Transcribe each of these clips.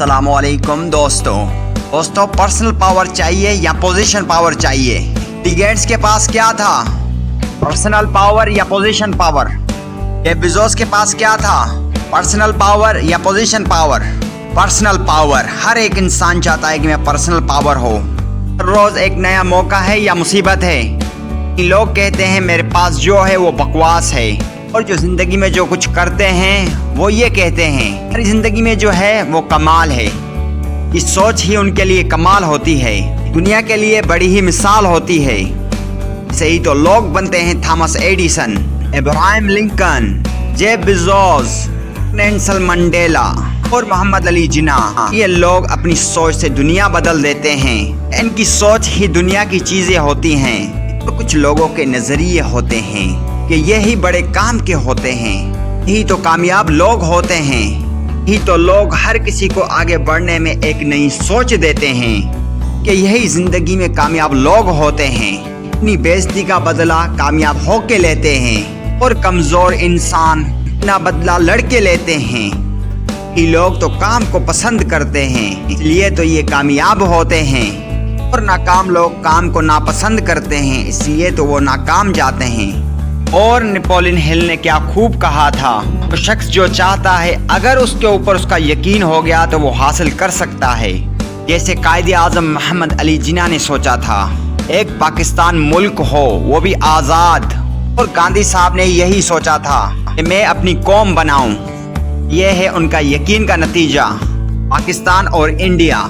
अस्सलामुअलैकुम दोस्तों personal power चाहिए या पोजीशन पावर चाहिए? बिल गेट्स के पास क्या था, पर्सनल पावर या पोजीशन पावर? जेफ बेजोस के पास क्या था, पर्सनल पावर या पोजीशन पावर? Personal power. हर एक इंसान चाहता है कि मैं पर्सनल पावर हो। रोज एक नया मौका है या मुसीबत है। लोग कहते हैं मेरे पास जो है वो बकवास है, और जो जिंदगी में जो कुछ करते हैं वो ये कहते हैं हमारी जिंदगी में जो है वो कमाल है। इस सोच ही उनके लिए कमाल होती है, दुनिया के लिए बड़ी ही मिसाल होती है। सही तो लोग बनते हैं Thomas Edison, Abraham Lincoln, Jeff Bezos, Nelson Mandela और मोहम्मद अली जिन्ना। ये लोग अपनी सोच से दुनिया बदल देते हैं। इनकी सोच ही दुनिया की चीजें होती हैं। तो कुछ लोगों के नजरिए होते हैं कि यही बड़े काम के होते हैं, यही तो कामयाब लोग होते हैं, यही तो लोग हर किसी को आगे बढ़ने में एक नई सोच देते हैं कि यही जिंदगी में कामयाब लोग होते हैं। अपनी बेइज्जती का बदला कामयाब होके लेते हैं और कमजोर इंसान अपना बदला लड़के लेते हैं। ये लोग तो काम को पसंद करते हैं, इसलिए तो ये कामयाब होते हैं, और नाकाम लोग काम को नापसंद करते हैं, इसलिए तो वो नाकाम जाते हैं। और नेपोलियन हिल ने क्या खूब कहा था, तो शख्स जो चाहता है अगर उसके ऊपर उसका यकीन हो गया तो वो हासिल कर सकता है। जैसे कायदे आजम मोहम्मद अली जिन्ना ने सोचा था एक पाकिस्तान मुल्क हो वो भी आज़ाद, और गांधी साहब ने यही सोचा था कि मैं अपनी कौम बनाऊं। यह है उनका यकीन का नतीजा, पाकिस्तान और इंडिया।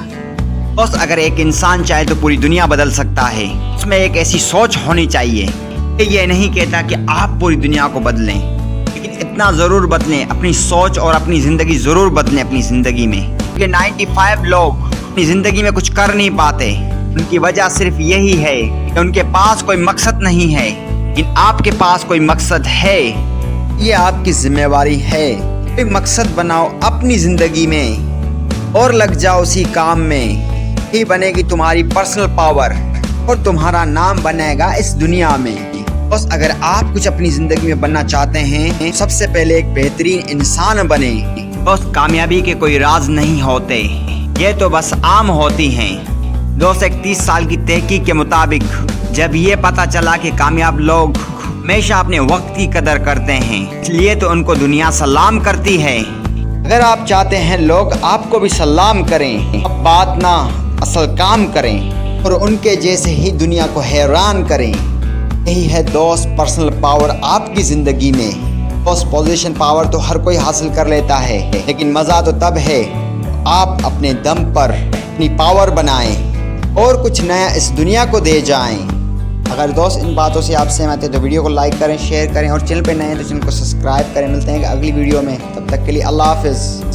बस अगर एक इंसान चाहे तो पूरी दुनिया बदल सकता है। उसमें एक ऐसी सोच होनी चाहिए। ये नहीं कहता कि आप पूरी दुनिया को बदलें, लेकिन इतना ज़रूर बदलें, अपनी सोच और अपनी ज़िंदगी ज़रूर बदलें अपनी ज़िंदगी में। क्योंकि 95 लोग अपनी ज़िंदगी में कुछ कर नहीं पाते, उनकी वजह सिर्फ यही है कि उनके पास कोई मकसद नहीं है। लेकिन आपके पास कोई मकसद है, ये आपकी जिम्मेवारी है। कोई मकसद बनाओ अपनी ज़िंदगी में और लग जाओ उसी काम में। ही बनेगी तुम्हारी पर्सनल पावर और तुम्हारा नाम बनेगा इस दुनिया में। बस अगर आप कुछ अपनी जिंदगी में बनना चाहते हैं, सबसे पहले एक बेहतरीन इंसान बने। बस कामयाबी के कोई राज नहीं होते, ये तो बस आम होती हैं। 231 साल की तहकीक के मुताबिक जब ये पता चला कि कामयाब लोग हमेशा अपने वक्त की कदर करते हैं, इसलिए तो उनको दुनिया सलाम करती है। अगर आप चाहते हैं लोग आपको भी सलाम करें, अब बात ना असल काम करें और उनके जैसे ही दुनिया को हैरान करें। यही है दोस्त पर्सनल पावर आपकी ज़िंदगी में। दोस्त पोजीशन पावर तो हर कोई हासिल कर लेता है, लेकिन मज़ा तो तब है आप अपने दम पर अपनी पावर बनाएं और कुछ नया इस दुनिया को दे जाएं। अगर दोस्त इन बातों से आप सहमत हैं तो वीडियो को लाइक करें, शेयर करें, और चैनल पर नए हैं तो चैनल को सब्सक्राइब करें। मिलते हैं अगली वीडियो में, तब तक के लिए अल्लाह हाफिज़।